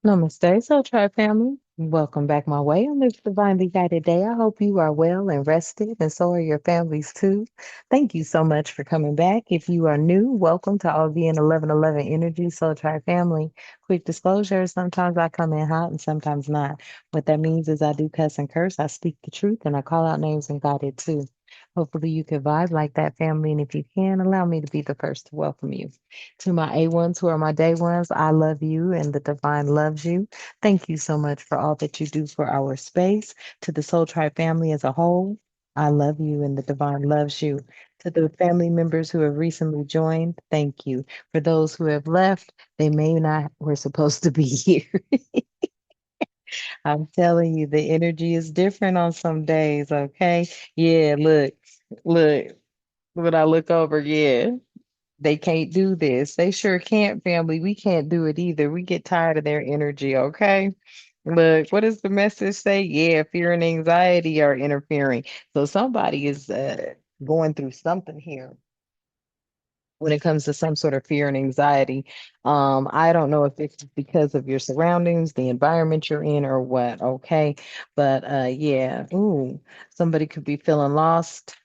Namaste, Soul Tribe family. Welcome back my way on this divinely guided day. I hope you are well and rested, and so are your families too. Thank you so much for coming back. If you are new, welcome to all the 1111 Energy Soul Tribe family. Quick disclosure, sometimes I come in hot and sometimes not. What that means is I do cuss and curse, I speak the truth, and I call out names and guide too. Hopefully you can vibe like that, family, and if you can, allow me to be the first to welcome you. To my A1s who are my day ones, I love you and the divine loves you. Thank you so much for all that you do for our space. To the Soul Tribe family as a whole, I love you and the divine loves you. To the family members who have recently joined, thank you. For those who have left, they may not were supposed to be here. I'm telling you, the energy is different on some days, okay? Yeah, look, when I look over, yeah. They can't do this. They sure can't, family. We can't do it either. We get tired of their energy, okay? Look, what does the message say? Yeah, fear and anxiety are interfering. So somebody is going through something here when it comes to some sort of fear and anxiety. I don't know if it's because of your surroundings, the environment you're in, or what, okay? But yeah, ooh, somebody could be feeling lost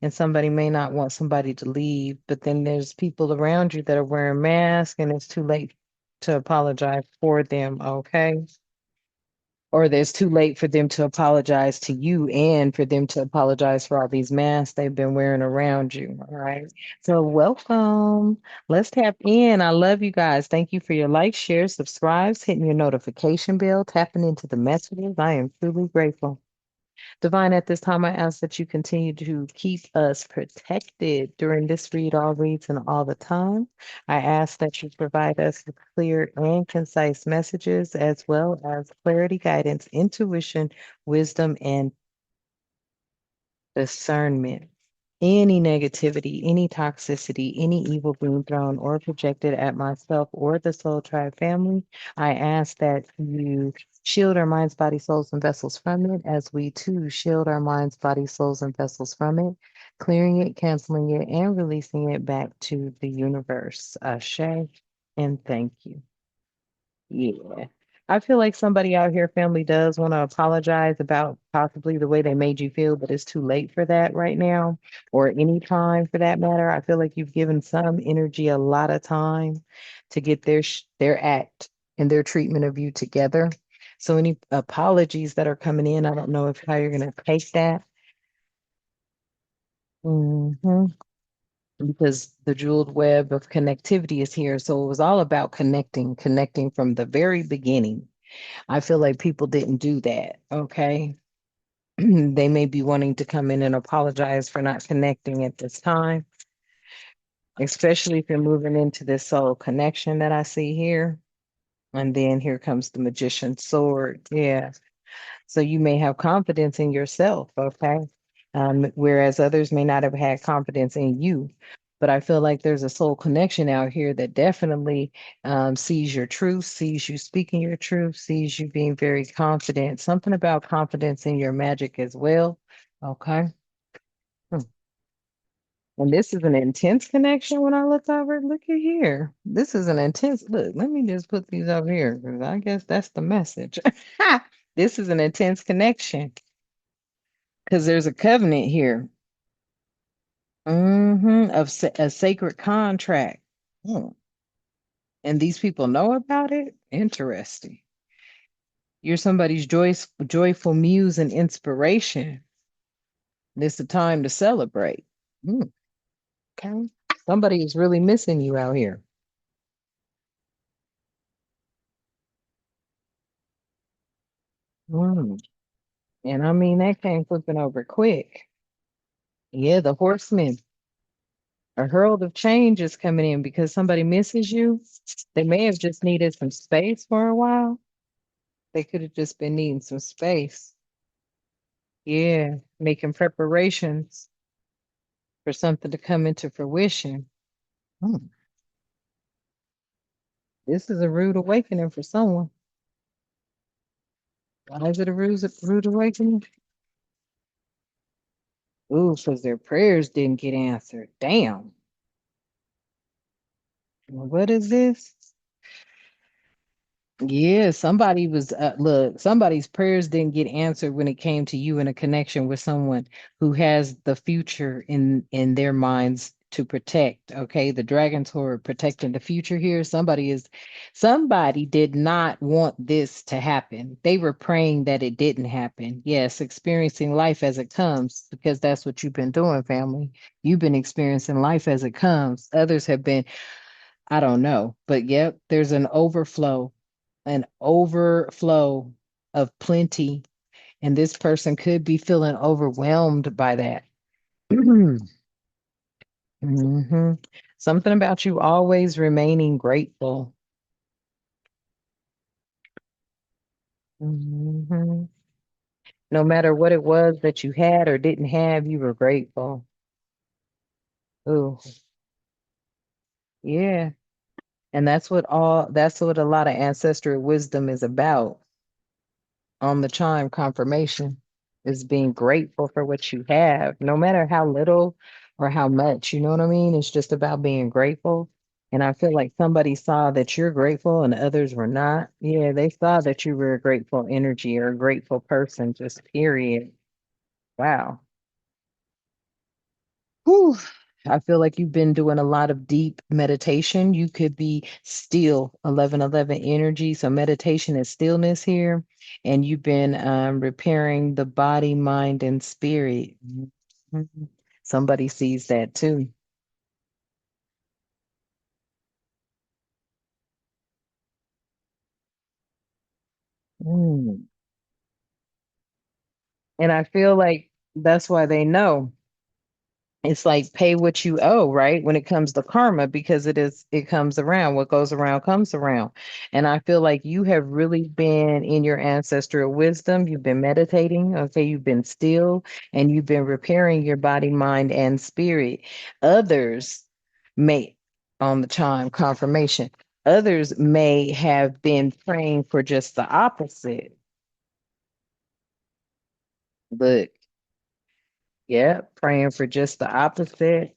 and somebody may not want somebody to leave, but then there's people around you that are wearing masks and it's too late to apologize for them, okay? Or there's too late for them to apologize to you and for them to apologize for all these masks they've been wearing around you, all right? So welcome. Let's tap in. I love you guys. Thank you for your likes, shares, subscribes, hitting your notification bell, tapping into the messages. I am truly grateful. Divine, at this time, I ask that you continue to keep us protected during this read, all reads, and all the time. I ask that you provide us with clear and concise messages, as well as clarity, guidance, intuition, wisdom, and discernment. Any negativity, any toxicity, any evil being thrown or projected at myself or the Soul Tribe family, I ask that you shield our minds, body, souls, and vessels from it, as we too shield our minds, body, souls, and vessels from it, clearing it, canceling it, and releasing it back to the universe. Ashe, and thank you. Yeah. I feel like somebody out here, family, does want to apologize about possibly the way they made you feel, but it's too late for that right now, or any time for that matter. I feel like you've given some energy a lot of time to get their act and their treatment of you together. So any apologies that are coming in, I don't know if how you're gonna take that. hmm Because the jeweled web of connectivity is here. So it was all about connecting from the very beginning. I feel like people didn't do that. Okay. They may be wanting to come in and apologize for not connecting at this time, especially if you're moving into this soul connection that I see here. And then here comes the magician's sword. Yeah. So you may have confidence in yourself, okay? Whereas others may not have had confidence in you. But I feel like there's a soul connection out here that definitely sees your truth, sees you speaking your truth, sees you being very confident. Something about confidence in your magic as well. Okay. Hmm. And this is an intense connection when I look over. Look at here. This is an intense look. Let me just put these up here because I guess that's the message. This is an intense connection because there's a covenant here of a sacred contract. Hmm. And these people know about it? Interesting. You're somebody's joyful muse and inspiration. It's a time to celebrate. Hmm. Okay. Somebody is really missing you out here. Hmm. And I mean, that came flipping over quick. Yeah, the horsemen, a herald of change is coming in because somebody misses you. They may have just needed some space for a while. They could have just been needing some space. Yeah, making preparations for something to come into fruition. Hmm. This is a rude awakening for someone. Why is it a rude awakening? Ooh, because their prayers didn't get answered. Damn. What is this? Yeah, somebody was look, somebody's prayers didn't get answered when it came to you in a connection with someone who has the future in their minds to protect. Okay, the dragons who are protecting the future here. Somebody did not want this to happen. They were praying that it didn't happen. Yes, experiencing life as it comes, because that's what you've been doing, family. You've been experiencing life as it comes. Others have been, I don't know, but yep, there's an overflow of plenty, and this person could be feeling overwhelmed by that. hmm Something about you always remaining grateful. hmm No matter what it was that you had or didn't have, you were grateful. Ooh, yeah. And that's what a lot of ancestral wisdom is about. On the chime confirmation is being grateful for what you have, no matter how little or how much, you know what I mean? It's just about being grateful. And I feel like somebody saw that you're grateful and others were not. Yeah, they saw that you were a grateful energy or a grateful person, just period. Wow. Whew. I feel like you've been doing a lot of deep meditation. You could be still 1111 energy. So meditation is stillness here. And you've been repairing the body, mind, and spirit. Mhm. Somebody sees that too. Mm. And I feel like that's why they know. It's like pay what you owe, right? When it comes to karma, because it comes around. What goes around comes around. And I feel like you have really been in your ancestral wisdom. You've been meditating, okay, you've been still, and you've been repairing your body, mind, and spirit. Others may, on the chime confirmation, others may have been praying for just the opposite. But yeah, praying for just the opposite.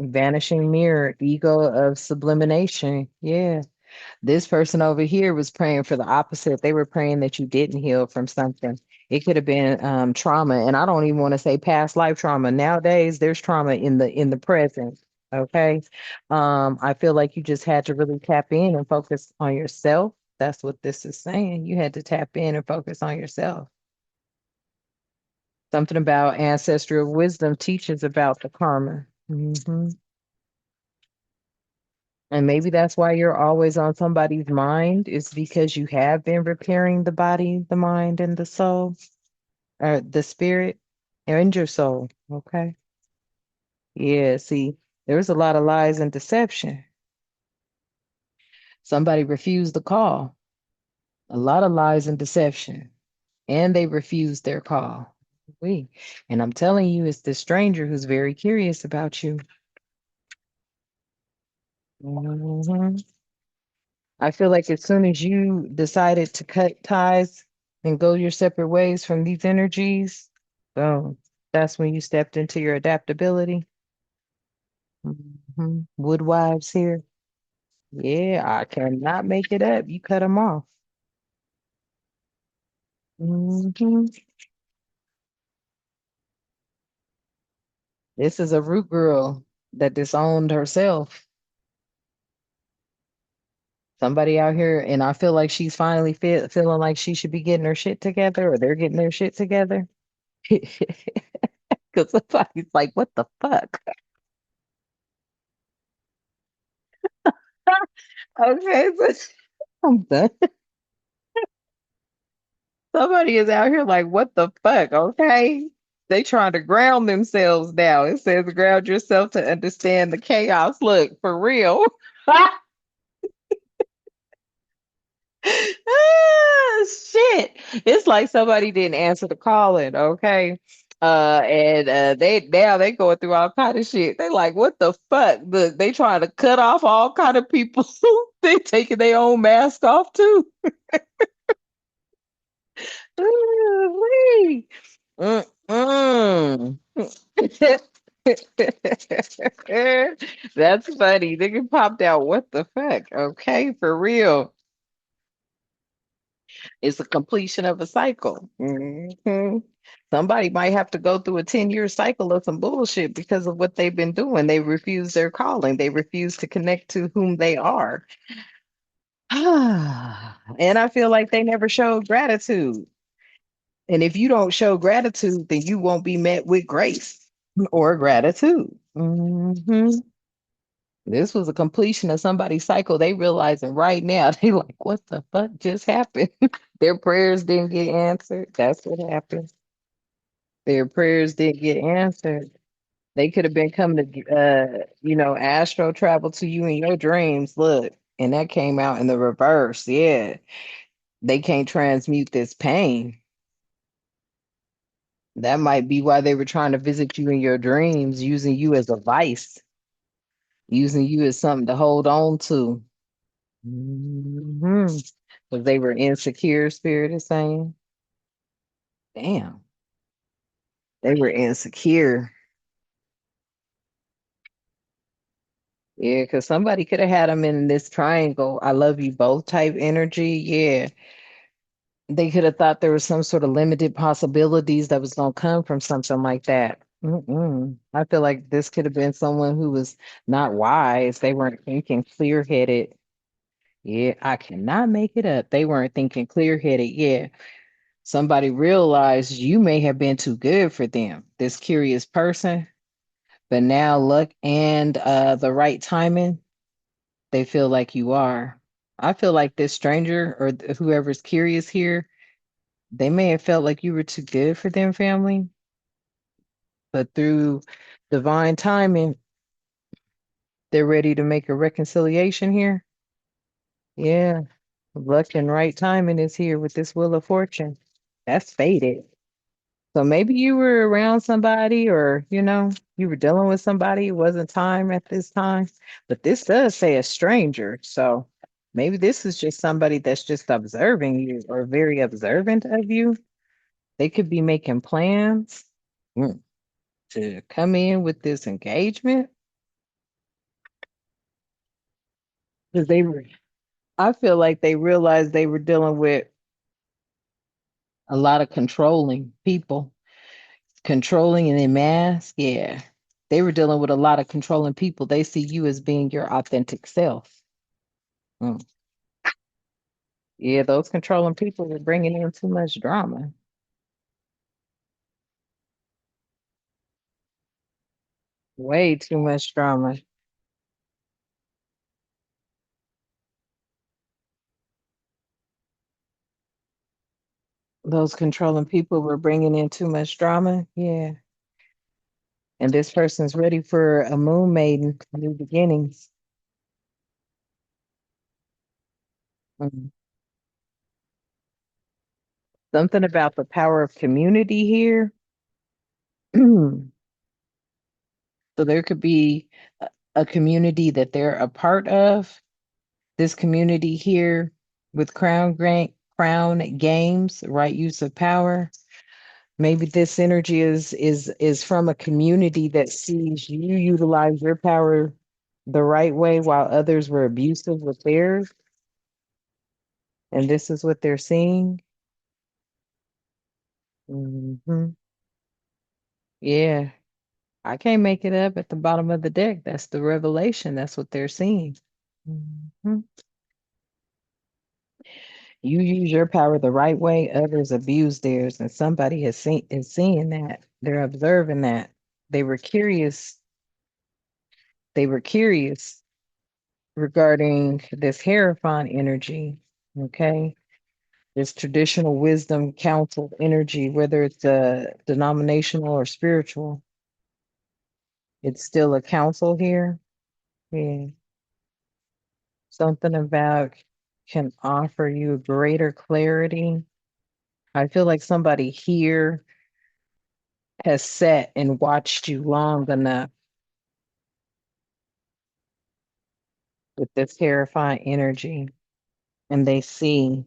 Vanishing mirror, ego of sublimination. Yeah. This person over here was praying for the opposite. They were praying that you didn't heal from something. It could have been trauma. And I don't even want to say past life trauma. Nowadays, there's trauma in the present. Okay. I feel like you just had to really tap in and focus on yourself. That's what this is saying. You had to tap in and focus on yourself. Something about ancestral wisdom teaches about the karma. And maybe that's why you're always on somebody's mind, is because you have been repairing the body, the mind, and the soul, or the spirit and your soul. Okay. Yeah. See, there's a lot of lies and deception. Somebody refused the call. A lot of lies and deception. And they refused their call. We. And I'm telling you, it's the stranger who's very curious about you. Mhm. I feel like as soon as you decided to cut ties and go your separate ways from these energies, boom, that's when you stepped into your adaptability. Woodwives here. Yeah, I cannot make it up. You cut them off. hmm This is a root girl that disowned herself. Somebody out here, and I feel like she's finally feeling like she should be getting her shit together, or they're getting their shit together. Because somebody's like, what the fuck? Okay, so I'm done. Somebody is out here like, what the fuck? Okay. They trying to ground themselves now. It says ground yourself to understand the chaos. Look, for real. Ah, shit. It's like somebody didn't answer the calling, okay? And they going through all kind of shit. They like, what the fuck? Look, they trying to cut off all kind of people. They taking their own mask off too. Ooh-wee. Mm-mm. That's funny. Nigga popped out. What the fuck? Okay, for real. It's a completion of a cycle. Somebody might have to go through a 10-year cycle of some bullshit because of what they've been doing. They refuse their calling. They refuse to connect to whom they are. And I feel like they never showed gratitude. And if you don't show gratitude, then you won't be met with grace or gratitude. This was a completion of somebody's cycle. They realizing right now, they like, what the fuck just happened? Their prayers didn't get answered. That's what happened. Their prayers didn't get answered. They could have been coming to, astro travel to you in your dreams. Look, and that came out in the reverse. Yeah, they can't transmute this pain. That might be why they were trying to visit you in your dreams, using you as a vice, using you as something to hold on to. Because they were insecure, Spirit is saying. Damn, they were insecure. Yeah, because somebody could have had them in this triangle, I love you both type energy. Yeah, they could have thought there was some sort of limited possibilities that was going to come from something like that. I feel like this could have been someone who was not wise. They weren't thinking clear headed. Yeah, I cannot make it up. They weren't thinking clear headed. Yeah, somebody realized you may have been too good for them, this curious person, but now luck and the right timing, they feel like you are. I feel like this stranger or whoever's curious here, they may have felt like you were too good for them, family, but through divine timing, they're ready to make a reconciliation here. Yeah, luck and right timing is here with this Wheel of Fortune. That's fated. So maybe you were around somebody or, you were dealing with somebody. It wasn't time at this time. But this does say a stranger. So maybe this is just somebody that's just observing you or very observant of you. They could be making plans mm, to come in with this engagement because I feel like they realized they were dealing with a lot of controlling people. Controlling and in mass, yeah. They were dealing with a lot of controlling people. They see you as being your authentic self. Mm. Yeah, those controlling people were bringing in too much drama. Way too much drama. Those controlling people were bringing in too much drama. Yeah. And this person's ready for a moon maiden, new beginnings. Mm. Something about the power of community here. So there could be a community that they're a part of. This community here with Crown Games, right use of power. Maybe this energy is from a community that sees you utilize your power the right way while others were abusive with theirs, and this is what they're seeing. Yeah, I can't make it up at the bottom of the deck. That's the revelation. That's what they're seeing. Mhm. You use your power the right way, others abuse theirs, and somebody is seeing that. They're observing that. They were curious. They were curious regarding this Hierophant energy. Okay. This traditional wisdom council energy, whether it's denominational or spiritual, it's still a council here. Yeah. Something about can offer you greater clarity. I feel like somebody here has sat and watched you long enough with this terrifying energy, and they see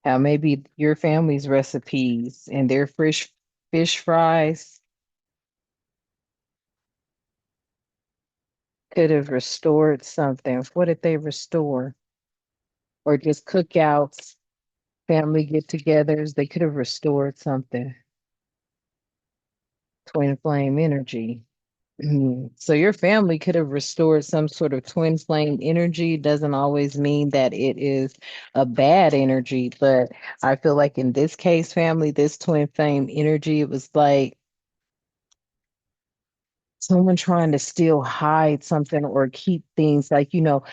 how maybe your family's recipes and their fish fries could have restored something. What did they restore? Or just cookouts. family get-togethers, they could have restored something, twin flame energy. So your family could have restored some sort of twin flame energy. Doesn't always mean that it is a bad energy, but I feel like in this case, family, this twin flame energy, it was like someone trying to still hide something or keep things like,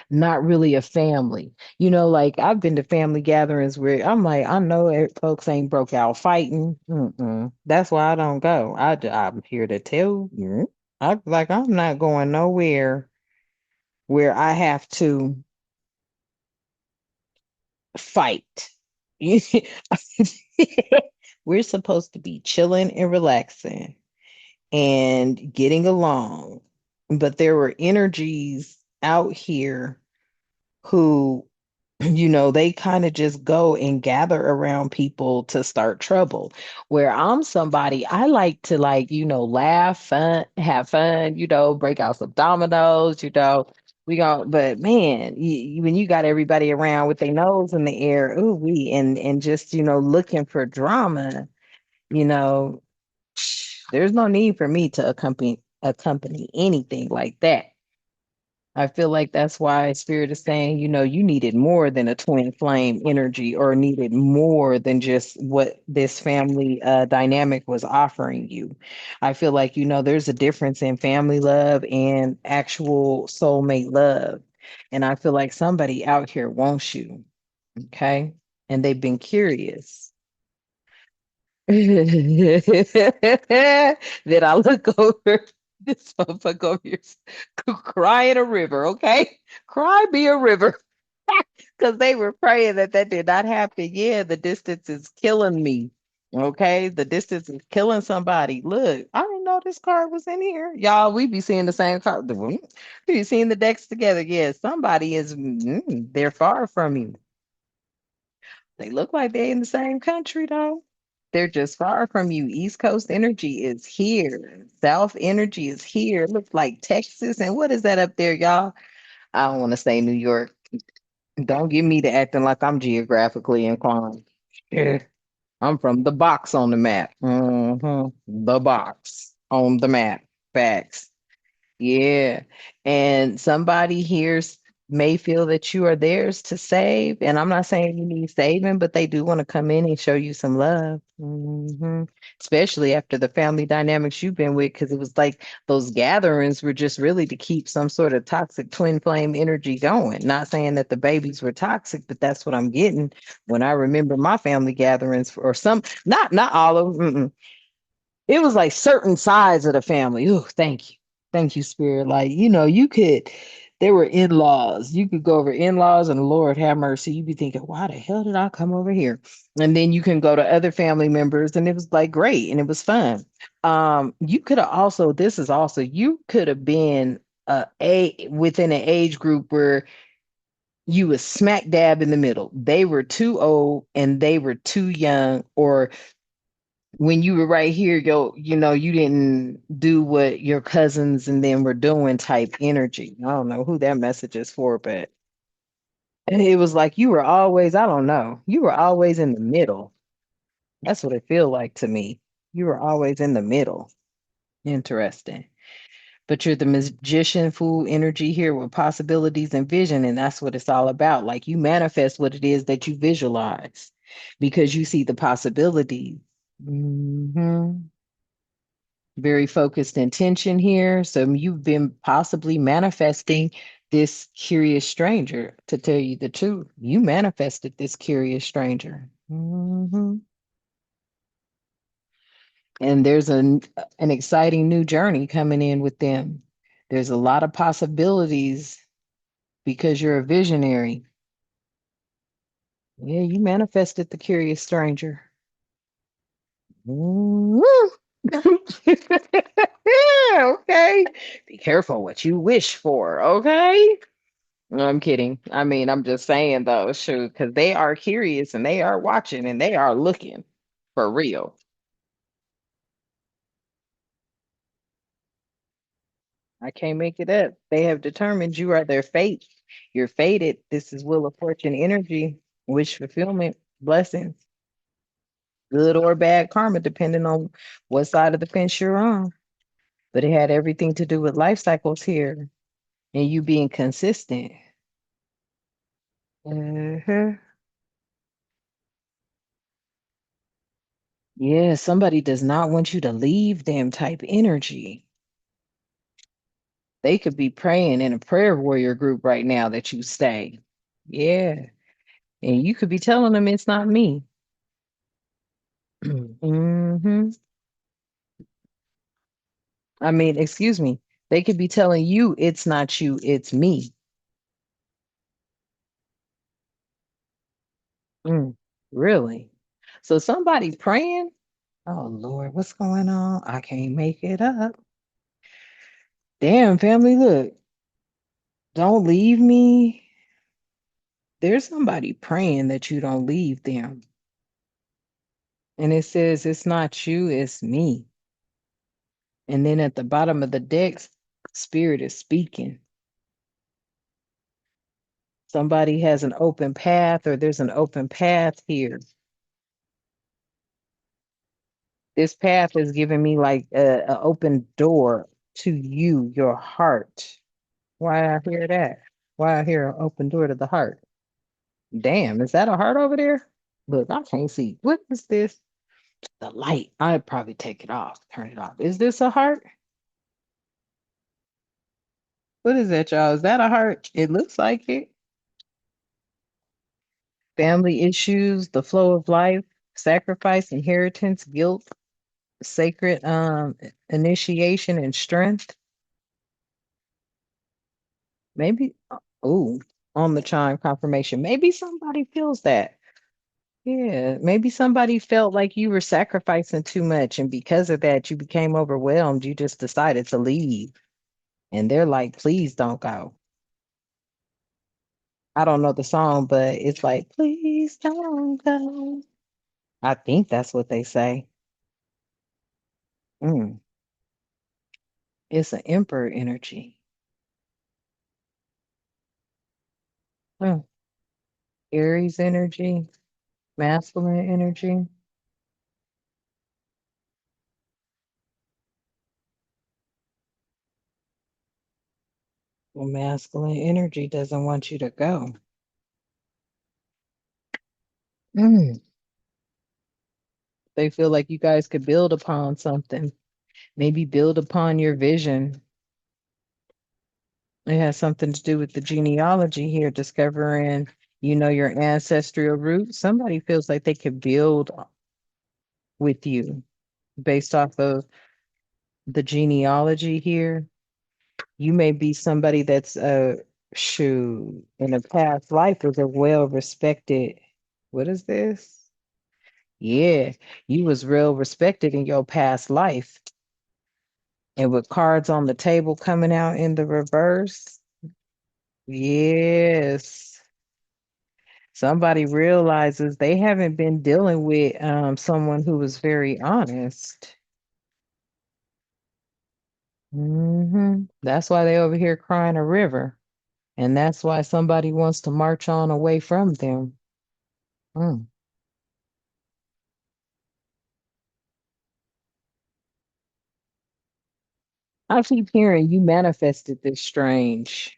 not really a family. Like I've been to family gatherings where I'm like, I know folks ain't broke out fighting. Mm-mm. That's why I don't go. I'm here to tell you. I'm not going nowhere where I have to fight. We're supposed to be chilling and relaxing and getting along. But there were energies out here who, they kind of just go and gather around people to start trouble. Where I'm somebody, I like to laugh, fun, have fun, break out some dominoes, but man, when you got everybody around with their nose in the air, ooh, and just, looking for drama, you know, there's no need for me to accompany anything like that. I feel like that's why Spirit is saying, you needed more than a twin flame energy or needed more than just what this family dynamic was offering you. I feel like, there's a difference in family love and actual soulmate love. And I feel like somebody out here wants you, okay? And they've been curious. Then I look over this motherfucker over here cry in a river, okay? Cry be a river. Because they were praying that that did not happen. Yeah, the distance is killing me. Okay, the distance is killing somebody. Look, I didn't know this card was in here. Y'all, we be seeing the same card. We be seeing the decks together. Yeah, somebody is, they're far from you. They look like they're in the same country, though. They're just far from you. East Coast energy is here. South energy is here. It looks like Texas. And what is that up there, y'all? I don't want to say New York. Don't get me to acting like I'm geographically inclined. Yeah. I'm from the box on the map. The box on the map. Facts. Yeah. And somebody here may feel that you are theirs to save. And I'm not saying you need saving, but they do want to come in and show you some love. Especially after the family dynamics you've been with, because it was like those gatherings were just really to keep some sort of toxic twin flame energy going. Not saying that the babies were toxic, but that's what I'm getting when I remember my family gatherings or some, not all of them. It was like certain sides of the family. Oh, thank you. Thank you, Spirit. Like, there were in-laws. You could go over in-laws and Lord have mercy. You'd be thinking, why the hell did I come over here? And then you can go to other family members and it was like great and it was fun. You could have also, this is also, you could have been within an age group where you was smack dab in the middle. They were too old and they were too young, or when you were right here, you didn't do what your cousins and them were doing type energy. I don't know who that message is for, but it was like you were always, I don't know, you were always in the middle. That's what it feel like to me. You were always in the middle. Interesting. But you're the magician fool energy here with possibilities and vision, and that's what it's all about. Like you manifest what it is that you visualize because you see the possibilities. hmm Very focused intention here. So you've been possibly manifesting this curious stranger. To tell you the truth, you manifested this curious stranger. And there's an exciting new journey coming in with them. There's a lot of possibilities because you're a visionary. Yeah, you manifested the curious stranger. Woo. Okay. Be careful what you wish for, okay? No, I'm kidding. I mean, I'm just saying though, shoot, because they are curious and they are watching and they are looking for real. I can't make it up. They have determined you are their fate. You're fated. This is Wheel of Fortune energy, wish fulfillment. Blessings, good or bad karma, depending on what side of the fence you're on. But it had everything to do with life cycles here and you being consistent. Mhm. Yeah, somebody does not want you to leave them type energy. They could be praying in a prayer warrior group right now that you stay. Yeah. And you could be telling them it's not me. Hmm. I mean, excuse me. They could be telling you it's not you, it's me. Mm, really? So somebody praying? Oh Lord, what's going on? I can't make it up. Damn, family, look, don't leave me. There's somebody praying that you don't leave them. And it says it's not you, it's me. And then at the bottom of the deck, spirit is speaking. Somebody has an open path, or there's an open path here. This path is giving me like a open door to you, your heart. Why I hear that? Why I hear an open door to the heart? Damn, is that a heart over there? Look, I can't see. What is this? The light. I'd probably take it off, turn it off. Is this a heart? What is that, y'all? Is that a heart? It looks like it. Family issues, the flow of life, sacrifice, inheritance, guilt, sacred initiation and strength. Maybe oh, on the chime confirmation. Maybe somebody feels that. Yeah, maybe somebody felt like you were sacrificing too much, and because of that, you became overwhelmed. You just decided to leave. And they're like, please don't go. I don't know the song, but it's like, please don't go. I think that's what they say. Mm, it's an emperor energy. Mm, Aries energy, masculine energy. Well, masculine energy doesn't want you to go. Mm, they feel like you guys could build upon something, maybe build upon your vision. It has something to do with the genealogy here, discovering, your ancestral roots. Somebody feels like they could build with you based off of the genealogy here. You may be somebody that's shoot in a past life was a well respected. What is this? Yeah, you was real respected in your past life. And with cards on the table coming out in the reverse. Yes. Somebody realizes they haven't been dealing with someone who was very honest. That's why they over here crying a river. And that's why somebody wants to march on away from them. Mm. I keep hearing you manifested this stranger.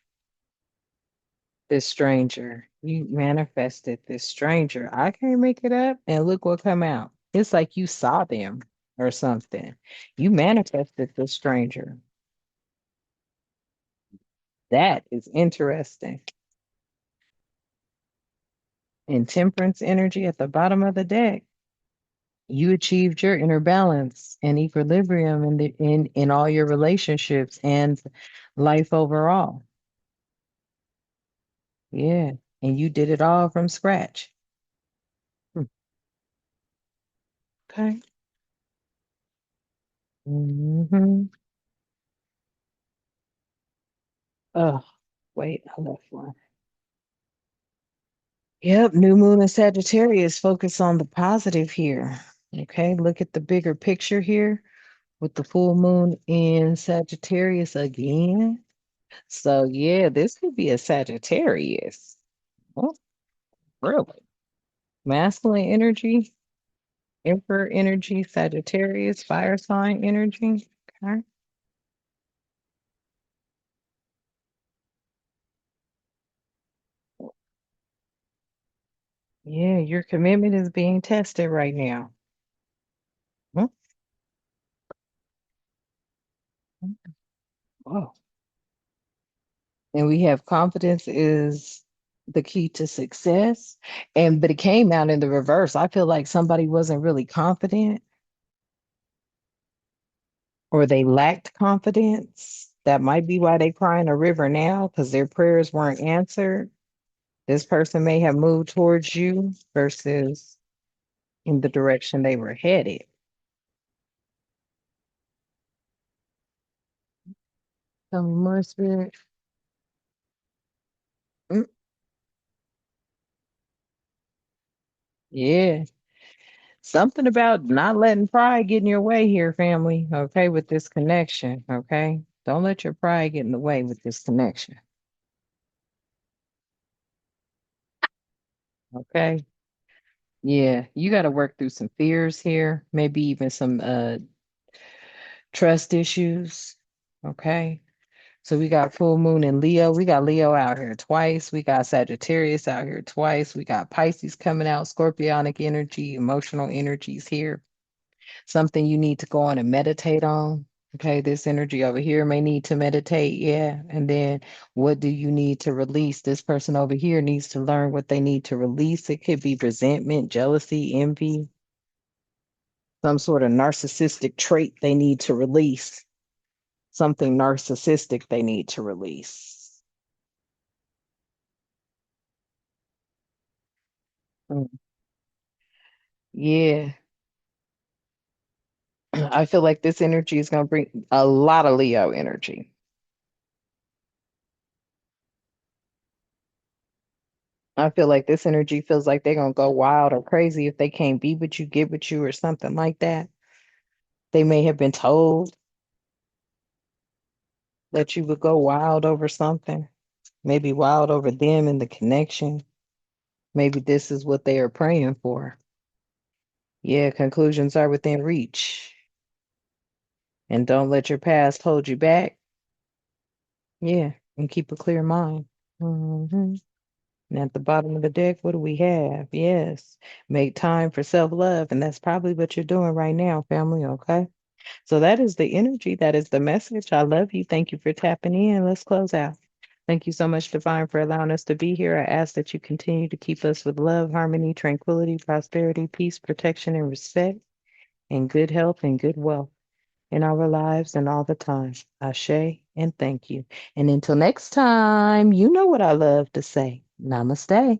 You manifested this stranger. I can't make it up. And look what come out. It's like you saw them or something. You manifested this stranger. That is interesting. And temperance energy at the bottom of the deck. You achieved your inner balance and equilibrium in all your relationships and life overall. Yeah. And you did it all from scratch. Hmm. Okay. Hmm. Oh, wait, I left one. Yep, new moon in Sagittarius, focus on the positive here. Okay, look at the bigger picture here with the full moon in Sagittarius again. So yeah, this could be a Sagittarius. Oh, really? Masculine energy, Emperor energy, Sagittarius, fire sign energy. Okay. Yeah, your commitment is being tested right now. Hmm. Oh. And we have confidence is the key to success. And but it came out in the reverse. I feel like somebody wasn't really confident or they lacked confidence. That might be why they cry in a river now, because their prayers weren't answered. This person may have moved towards you versus in the direction they were headed. Tell me more, spirit. Mm, yeah. Something about not letting pride get in your way here, family. Okay, with this connection. Okay. Don't let your pride get in the way with this connection. Okay. Yeah. You got to work through some fears here, maybe even some trust issues. Okay. So we got full moon in Leo. We got Leo out here twice. We got Sagittarius out here twice. We got Pisces coming out, scorpionic energy, emotional energies here. Something you need to go on and meditate on. Okay, this energy over here may need to meditate. Yeah. And then what do you need to release? This person over here needs to learn what they need to release. It could be resentment, jealousy, envy, some sort of narcissistic trait they need to release. Something narcissistic they need to release. Mm, yeah. I feel like this energy is going to bring a lot of Leo energy. I feel like this energy feels like they're going to go wild or crazy if they can't be with you, get with you, or something like that. They may have been told that you would go wild over something, maybe wild over them and the connection. Maybe this is what they are praying for. Yeah, conclusions are within reach. And don't let your past hold you back. Yeah, and keep a clear mind. Hmm. And at the bottom of the deck, what do we have? Yes, make time for self-love. And that's probably what you're doing right now, family. Okay. So that is the energy. That is the message. I love you. Thank you for tapping in. Let's close out. Thank you so much, Divine, for allowing us to be here. I ask that you continue to keep us with love, harmony, tranquility, prosperity, peace, protection, and respect, and good health and good wealth in our lives and all the time. Ashe and thank you. And until next time, you know what I love to say. Namaste.